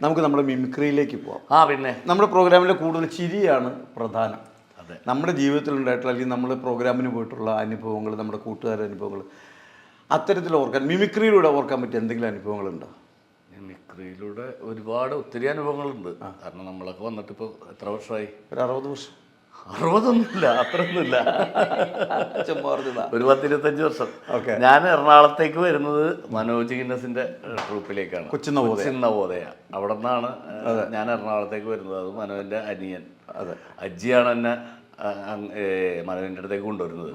നമുക്ക് നമ്മുടെ മിമിക്രിയിലേക്ക് പോവാം. പിന്നെ നമ്മുടെ പ്രോഗ്രാമിലെ കൂടുതൽ ചിരിയാണ് പ്രധാനം. നമ്മുടെ ജീവിതത്തിലുണ്ടായിട്ടുള്ള അല്ലെങ്കിൽ നമ്മൾ പ്രോഗ്രാമിന് പോയിട്ടുള്ള അനുഭവങ്ങൾ, നമ്മുടെ കൂട്ടുകാരുടെ അനുഭവങ്ങൾ, അത്തരത്തിൽ ഓർക്കാൻ മിമിക്രിയിലൂടെ ഓർക്കാൻ പറ്റിയ എന്തെങ്കിലും അനുഭവങ്ങളുണ്ടോ? മിമിക്രിയിലൂടെ ഒത്തിരി അനുഭവങ്ങളുണ്ട്. കാരണം നമ്മളൊക്കെ വന്നിട്ട് ഇപ്പോൾ എത്ര വർഷമായി? ഒരു 60 വർഷം. 60ഒന്നുമില്ല, അത്രയൊന്നുമില്ല, ഒരു 10-25 വർഷം. ഞാൻ എറണാകുളത്തേക്ക് വരുന്നത് മനോജ് ഗിന്നസിന്റെ ട്രൂപ്പിലേക്കാണ്, കൊച്ചിൻ നവോദയ. അവിടെ നിന്നാണ് ഞാൻ എറണാകുളത്തേക്ക് വരുന്നത്. അത് മനോജിന്റെ അനിയൻ അജ്ജിയാണ് എന്നെ മനോജിന്റെ അടുത്തേക്ക് കൊണ്ടുവരുന്നത്.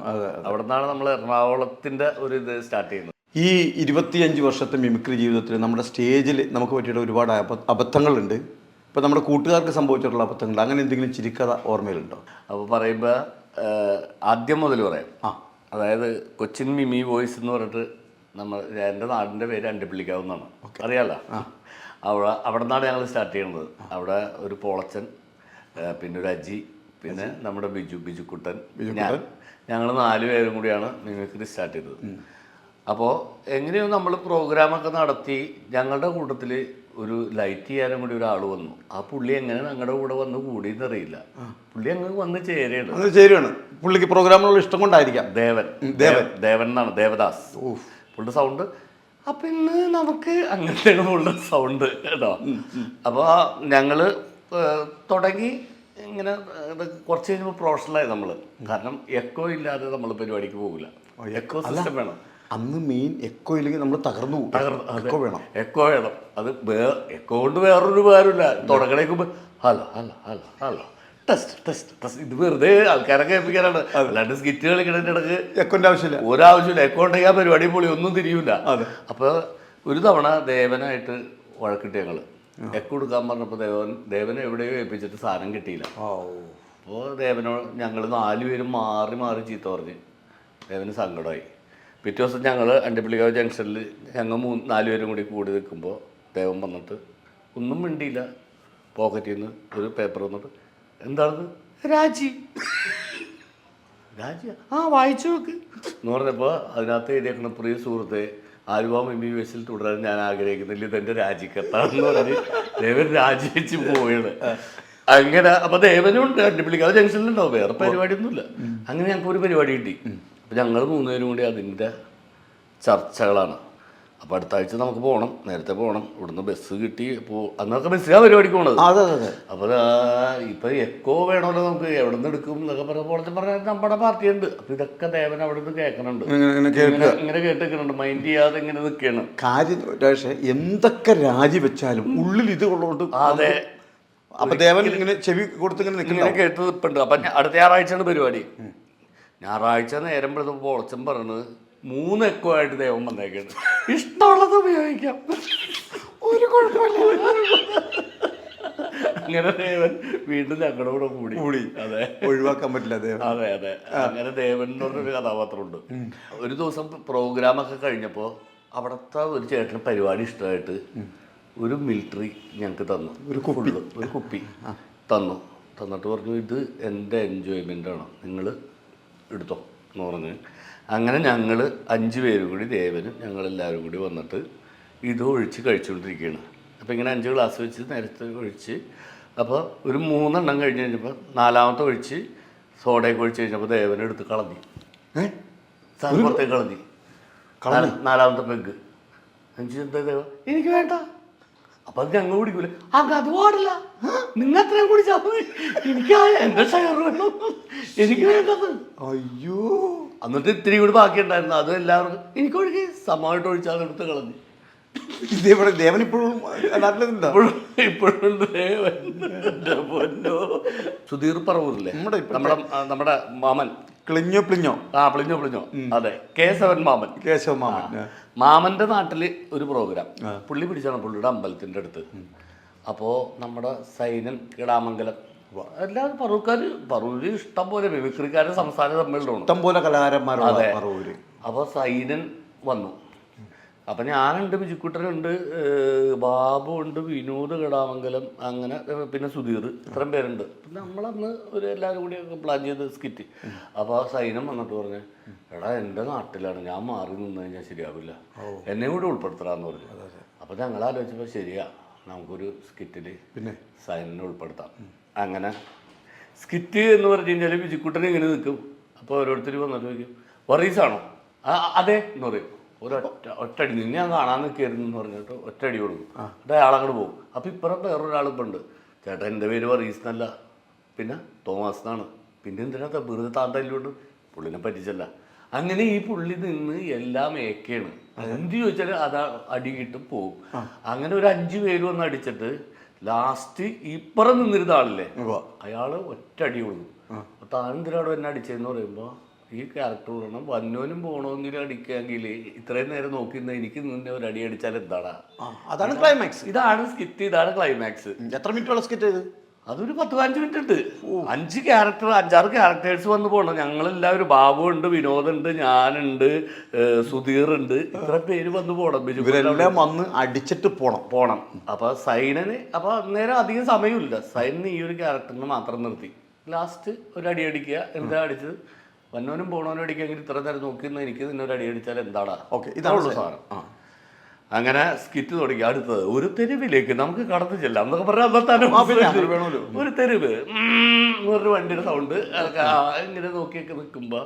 അവിടെ നിന്നാണ് നമ്മൾ എറണാകുളത്തിന്റെ ഒരു ഇത് സ്റ്റാർട്ട് ചെയ്യുന്നത്. ഈ 25 വർഷത്തെ മിമിക്രി ജീവിതത്തിൽ നമ്മുടെ സ്റ്റേജിൽ നമുക്ക് പറ്റിയിട്ട് ഒരുപാട് അബദ്ധങ്ങളുണ്ട്. ഇപ്പോൾ നമ്മുടെ കൂട്ടുകാർക്ക് സംഭവിച്ചിട്ടുള്ള അബദ്ധങ്ങൾ, അങ്ങനെ എന്തെങ്കിലും ചിരിക്കഥ ഓർമ്മയിലുണ്ടോ? അപ്പോൾ പറയുമ്പോൾ ആദ്യം മുതൽ പറയാം. അതായത് കൊച്ചിൻ മിമി വോയിസ് എന്ന് പറഞ്ഞിട്ട് എൻ്റെ നാടിൻ്റെ പേര് അണ്ടിപ്പള്ളിക്കാവ് എന്നാണ്, അറിയാമല്ലോ. അവിടെ നിന്നാണ് ഞങ്ങൾ സ്റ്റാർട്ട് ചെയ്യുന്നത്. അവിടെ ഒരു പോളച്ചൻ, പിന്നെ ഒരു അജി, പിന്നെ നമ്മുടെ ബിജുക്കുട്ടൻ, ഞങ്ങൾ 4 പേരും കൂടിയാണ് മിമിക്രി സ്റ്റാർട്ട് ചെയ്തത്. അപ്പോൾ എങ്ങനെയോ നമ്മൾ പ്രോഗ്രാമൊക്കെ നടത്തി ഞങ്ങളുടെ കൂട്ടത്തിൽ ഒരു ലൈറ്റ് ചെയ്യാനും കൂടി ഒരാൾ വന്നു. ആ പുള്ളി എങ്ങനെ ഞങ്ങളുടെ കൂടെ വന്ന് കൂടിയെന്നറിയില്ല. പുള്ളി അങ്ങ് വന്ന് ചേരുകയാണ്. പുള്ളിക്ക് പ്രോഗ്രാമിനുള്ള ഇഷ്ടം കൊണ്ടായിരിക്കാം. ദേവൻ എന്നാണ്, ദേവദാസ് പുള്ളിയുടെ സൗണ്ട്. അപ്പം ഇന്ന് നമുക്ക് അങ്ങനത്തെയാണ് പുള്ളിയുടെ സൗണ്ട് കേട്ടോ. അപ്പോൾ ഞങ്ങൾ തുടങ്ങി ഇങ്ങനെ കുറച്ച് കഴിഞ്ഞപ്പോൾ പ്രൊഫഷണലായി നമ്മൾ. കാരണം എക്കോ ഇല്ലാതെ നമ്മൾ പരിപാടിക്ക് പോകില്ല. എക്കോ സിസ്റ്റം വേണം. അന്ന് മെയിൻ എക്കോ ഇല്ലെങ്കിൽ നമ്മൾ തകർന്നു വേണം. എക്കോ വേണം. അത് എക്കോ കൊണ്ട് വേറൊരു ഉപകാരമില്ല. തുടങ്ങണേക്കുമ്പോൾ hello hello hello hello test test test, ഇത് വെറുതെ ആൾക്കാരെ കേൾപ്പിക്കാനാണ്. അല്ലാണ്ട് സ്കിറ്റ് കളിക്കണതിൻ്റെ ഇടയ്ക്ക് എക്കോൻ്റെ ആവശ്യമില്ല, ഒരാവശ്യമില്ല. എക്കോ ഉണ്ടെങ്കിൽ ആ പരിപാടി പൊളി ഒന്നും തിരിയൂല. അപ്പോൾ ഒരു തവണ ദേവനായിട്ട് വഴക്കിട്ട് ഞങ്ങൾ എക്കോ കൊടുക്കാൻ പറഞ്ഞപ്പോൾ ദേവനെ എവിടെയോ ഏൽപ്പിച്ചിട്ട് സാധനം കിട്ടിയില്ല. അപ്പോൾ ഞങ്ങൾ 4 പേരും മാറി മാറി ചീത്ത പറഞ്ഞ് ദേവന് സങ്കടമായി. പിറ്റേ ദിവസം ഞങ്ങൾ അണ്ടിപ്പള്ളിക്കാവ് ജംഗ്ഷനിൽ ഞങ്ങൾ 4 പേരും കൂടി നിൽക്കുമ്പോൾ ദേവൻ വന്നിട്ട് ഒന്നും മിണ്ടിയില്ല. പോക്കറ്റിൽ നിന്ന് ഒരു പേപ്പർ വന്നിട്ട്, എന്താണത്? രാജി വായിച്ചു നോക്ക് എന്ന് പറഞ്ഞപ്പോൾ അതിനകത്ത് എഴുതിയേക്കണ, പ്രിയ സുഹൃത്തെ, ആലുവ മിമി വേസിൽ തുടരാൻ ഞാൻ ആഗ്രഹിക്കുന്നില്ല, ഇതെൻ്റെ രാജിക്കത്താണെന്ന് പറഞ്ഞ് ദേവൻ രാജിവെച്ച് പോവുകയാണ്. അങ്ങനെ അപ്പോൾ ദേവനുണ്ട് അണ്ടിപ്പള്ളിക്കാവ് ജംഗ്ഷനിലുണ്ടാവും, വേറെ പരിപാടിയൊന്നുമില്ല. അങ്ങനെ ഞങ്ങൾക്ക് ഒരു പരിപാടി കിട്ടി. അപ്പോൾ ഞങ്ങൾ 3 പേരും കൂടി അതിൻ്റെ ചർച്ചകളാണ്. അപ്പോൾ അടുത്ത ആഴ്ച നമുക്ക് പോകണം, നേരത്തെ പോകണം. ഇവിടുന്ന് ബസ് കിട്ടി. അപ്പോൾ അന്നൊക്കെ ബസ്സിലാണ് പരിപാടിക്ക് പോകണത്. അപ്പോൾ ഇപ്പോൾ എക്കോ വേണമല്ലോ നമുക്ക്, എവിടെ നിന്ന് എടുക്കും എന്നൊക്കെ പറഞ്ഞാൽ നമ്മുടെ പാർട്ടിയുണ്ട്. അപ്പോൾ ഇതൊക്കെ ദേവൻ അവിടെ നിന്ന് കേൾക്കണുണ്ട്, ഇങ്ങനെ കേട്ടിരിക്കണുണ്ട്, മൈൻഡ് ചെയ്യാതെ ഇങ്ങനെ നിൽക്കുകയാണ്. കാര്യം എന്തൊക്കെ രാജിവെച്ചാലും ഉള്ളിൽ ഇത് ഉള്ളതുകൊണ്ട്. അതെ. അപ്പോൾ ദേവൻ ഇങ്ങനെ ചെവി കൊടുത്തിങ്ങനെ ഇങ്ങനെ കേട്ട് നിൽപ്പുണ്ട്. അപ്പം അടുത്ത ഞായറാഴ്ചയാണ് പരിപാടി. ഞായറാഴ്ച നേരം പെടുന്നപ്പോൾ പൊളച്ചൻ പറഞ്ഞത് 3 എക്കോ ആയിട്ട് ദേവൻ വന്നേക്കാണ്. ഇഷ്ടമുള്ളത് ഉപയോഗിക്കാം, ഒരു കുഴപ്പമില്ല. അങ്ങനെ ദേവൻ വീണ്ടും ഞങ്ങളുടെ കൂടെ കൂടി. അതെ, ഒഴിവാക്കാൻ പറ്റില്ല ദേവൻ. അതെ. അങ്ങനെ ദേവൻ എന്ന് പറഞ്ഞൊരു കഥാപാത്രമുണ്ട്. ഒരു ദിവസം പ്രോഗ്രാമൊക്കെ കഴിഞ്ഞപ്പോൾ അവിടുത്തെ ഒരു ചേട്ടന് പരിപാടി ഇഷ്ടമായിട്ട് ഒരു മിലിറ്ററി ഞങ്ങൾക്ക് തന്നു. ഒരു കുപ്പി തന്നിട്ട് പറഞ്ഞു, ഇത് എൻ്റെ എൻജോയ്മെൻ്റാണ്, നിങ്ങൾ എടുത്തോ എന്ന് പറഞ്ഞ്. അങ്ങനെ ഞങ്ങൾ 5 പേരും കൂടി, ദേവനും ഞങ്ങളെല്ലാവരും കൂടി വന്നിട്ട് ഇത് ഒഴിച്ച് കഴിച്ചുകൊണ്ടിരിക്കുകയാണ്. അപ്പോൾ ഇങ്ങനെ 5 ഗ്ലാസ് വെച്ച് നേരത്തെ ഒഴിച്ച്, അപ്പോൾ ഒരു 3 എണ്ണം കഴിഞ്ഞ് കഴിഞ്ഞപ്പോൾ 4ാമത്തെ ഒഴിച്ച് സോഡയൊക്കെ ഒഴിച്ച് കഴിഞ്ഞപ്പോൾ ദേവനെടുത്ത് കളഞ്ഞു. സാധനം പുറത്തേക്ക് കളഞ്ഞു. 4ാമത്തെ പെഗ്. എന്താ ദേവ, എനിക്ക് വേണ്ട. അപ്പം അത് ഞങ്ങൾ കുടിക്കൂല. അത് പാടില്ല, നിങ്ങൾ അത്രയും കുടിച്ചാൽ മതി, എനിക്ക് എൻ്റെ ഷെയർ വേണം, എനിക്ക് വേണ്ടത്. അയ്യോ. എന്നിട്ട് ഇത്തിരി കൂടി ബാക്കി ഉണ്ടായിരുന്നു, അത് എല്ലാവർക്കും എനിക്ക് ഒഴുകി സമമായിട്ട് ഒഴിച്ചാൽ എടുത്ത് കളഞ്ഞു. ദേവൻ ഇപ്പോഴും ഇപ്പോഴുണ്ട് ദേവൻ. സുധീർ പറവൂരില്ലേ, നമ്മുടെ മാമൻ, പ്ലിഞ്ഞോ. അതെ, കേശവൻ മാമൻ. മാമന്റെ നാട്ടില് ഒരു പ്രോഗ്രാം പുള്ളി പിടിച്ചാണ്, പുള്ളിയുടെ അമ്പലത്തിന്റെ അടുത്ത്. അപ്പോൾ നമ്മുടെ സൈനൻ കിടാമംഗലം, എല്ലാവരും പറവൂര് ഇഷ്ടം പോലെ മിമിക്രിക്കാരുടെ സംസ്ഥാന സമ്മേളനമാണ്, ഇഷ്ടം പോലെ കലാകാരന്മാരാണ്. അതെ. അപ്പോൾ സൈനൻ വന്നു. അപ്പം ഞാനുണ്ട്, ബിജുക്കുട്ടനുണ്ട്, ബാബു ഉണ്ട്, വിനോദ് കിടാമംഗലം, അങ്ങനെ പിന്നെ സുധീർ, ഇത്രയും പേരുണ്ട്. പിന്നെ നമ്മളന്ന് എല്ലാവരും കൂടി പ്ലാൻ ചെയ്ത് സ്കിറ്റ്. അപ്പോൾ സൈനം വന്നിട്ട് പറഞ്ഞു, എടാ എൻ്റെ നാട്ടിലാണ്, ഞാൻ മാറി നിന്ന് കഴിഞ്ഞാൽ ശരിയാവില്ല, എന്നെ കൂടി ഉൾപ്പെടുത്തണമെന്ന് പറഞ്ഞു. അപ്പോൾ ഞങ്ങൾ ആലോചിച്ചപ്പോൾ ശരിയാ, നമുക്കൊരു സ്കിറ്റിൽ പിന്നെ സൈനിനെ ഉൾപ്പെടുത്താം. അങ്ങനെ സ്കിറ്റ് എന്ന് പറഞ്ഞു കഴിഞ്ഞാൽ വിജിക്കുട്ടനെ ഇങ്ങനെ നിൽക്കും. അപ്പോൾ ഓരോരുത്തർ വന്നിട്ട് ചോദിക്കും വറീസാണോ? അതെ എന്ന് പറയും. ഒറ്റടി നിന്നെ ഞാൻ കാണാൻ നിൽക്കായിരുന്നു എന്ന് പറഞ്ഞിട്ട് ഒറ്റടി കൊടുക്കും. എന്നിട്ട് അയാളങ്ങോട്ട് പോകും. അപ്പോൾ ഇപ്പുറം വേറൊരാളിപ്പോൾ ഉണ്ട്, ചേട്ടാ എൻ്റെ പേര് വറീസ് എന്നല്ല, പിന്നെ തോമസ് എന്നാണ്, പിന്നെ എന്തിനാ വെറുതെ താന്തല്ലോണ്ട് പുള്ളിനെ പറ്റിച്ചല്ല. അങ്ങനെ ഈ പുള്ളി നിന്ന് എല്ലാം ഏക്കെയാണ്. എന്ത് ചോദിച്ചാൽ അത് അടി കിട്ടും പോകും. അങ്ങനെ ഒരു 5 പേര് വന്ന് അടിച്ചിട്ട് ലാസ്റ്റ് ഇപ്പുറം നിന്നിരുന്ന ആളില്ലേ അയാള് ഒറ്റ അടി കൊടുക്കും. അപ്പൊ താനെന്തിനാടോ എന്നെ അടിച്ചതെന്ന് പറയുമ്പോൾ ഈ ക്യാരക്ടർ പറയണം വന്നോനും പോകണമെങ്കിലും അടിക്കാമെങ്കിൽ ഇത്രയും നേരം നോക്കി എനിക്ക് നിന്നെ ഒരു അടി അടിച്ചാൽ എന്താടാ. അതാണ് ക്ലൈമാക്സ്. ഇതാണ് സ്കിറ്റ്, ഇതാണ് ക്ലൈമാക്സ്. എത്ര മിനിറ്റുള്ള സ്കിറ്റ് ചെയ്ത്? അതൊരു 10-15 മിനിറ്റ് ഉണ്ട്. 5-6 ക്യാരക്ടേഴ്സ് വന്ന് പോകണം. ഞങ്ങളെല്ലാവരും, ബാബു ഉണ്ട്, വിനോദ് ഉണ്ട്, ഞാനുണ്ട്, സുധീർ ഉണ്ട്, ഇത്ര പേര് വന്ന് പോകണം. ഇവരെല്ലാം വന്ന് അടിച്ചിട്ട് പോണം. അപ്പൊ സൈനന് അപ്പൊ അന്നേരം അധികം സമയമില്ല. സൈനന് ഈ ഒരു ക്യാരക്ടറിന് മാത്രം നിർത്തി ലാസ്റ്റ് ഒരു അടി അടിക്കുക. എന്താ അടിച്ചത്? വന്നവനും പോണവനും അടിക്കാമെങ്കിൽ ഇത്ര നേരം നോക്കി എനിക്ക് നിന്നെ ഒരു അടി അടിച്ചാൽ എന്താടാ. ഓക്കെ, ഇതാണ് സാധനം. അങ്ങനെ സ്കിറ്റ് തുടങ്ങി. അടുത്തത് ഒരു തെരുവിലേക്ക് നമുക്ക് കടന്നു ചെല്ലാം എന്നൊക്കെ പറഞ്ഞാൽ ഒരു തെരുവ് ഒരു വണ്ടിയുടെ സൗണ്ട് ഇങ്ങനെ നോക്കിയൊക്കെ നിൽക്കുമ്പോൾ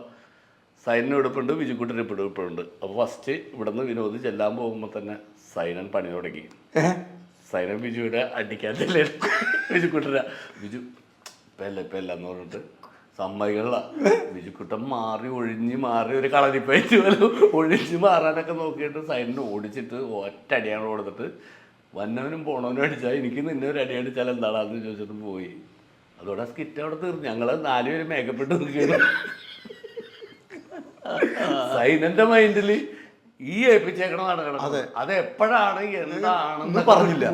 സൈനൻ എടുപ്പുണ്ട്, വിജുക്കുട്ടൻ എടുപ്പുണ്ട്. അപ്പോൾ ഫസ്റ്റ് ഇവിടെ നിന്ന് വിനോദ് ചെല്ലാൻ പോകുമ്പോൾ തന്നെ സൈനൻ പണി തുടങ്ങി. സൈനൻ ബിജുവിടെ അടിക്കാത്തല്ലേ വിജുക്കുട്ടന. ബിജു ഇപ്പം എല്ലാം എന്ന് പറഞ്ഞിട്ട് സമ്മതികളില്ല. ബിജുക്കുട്ടൻ ഒഴിഞ്ഞ് മാറി ഒരു കളരിപ്പയറ്റ് പോലെ ഒഴിഞ്ഞ് മാറാനൊക്കെ നോക്കിയിട്ട് സൈഡിന് ഓടിച്ചിട്ട് ഒറ്റ അടിയാണ് കൊടുത്തിട്ട് വന്നവനും പോണവനും അടിച്ചാൽ എനിക്ക് നിന്നെ ഒരു അടി അടിച്ചാൽ എന്താണെന്ന് ചോദിച്ചിട്ട് പോയി. അതോടെ സ്കിറ്റ് അവിടെ തീർന്നു. ഞങ്ങൾ 4 പേര് മേക്കപ്പെട്ട് നിൽക്കുകയാണ്. സൈനന്റെ മൈൻഡിൽ ഈ ഏൽപ്പിച്ചേക്കണ നടക്കണം. അത് എപ്പോഴാണ് എന്താണെന്ന് പറഞ്ഞില്ല.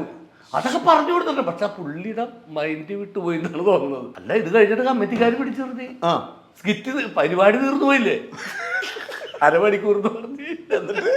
അതൊക്കെ പറഞ്ഞു കൊടുത്തിട്ടുണ്ട്. പക്ഷെ ആ പുള്ളിയുടെ മൈൻഡ് വിട്ടുപോയി എന്നാണ് തോന്നുന്നത്. അല്ല, ഇത് കഴിഞ്ഞിട്ട് കമ്മിറ്റിക്കാർ പിടിച്ചു നിർത്തി. സ്കിറ്റ് പരിപാടി തീർന്നു പോയില്ലേ, അരമണിക്കൂർ പറഞ്ഞ്. എന്നിട്ട്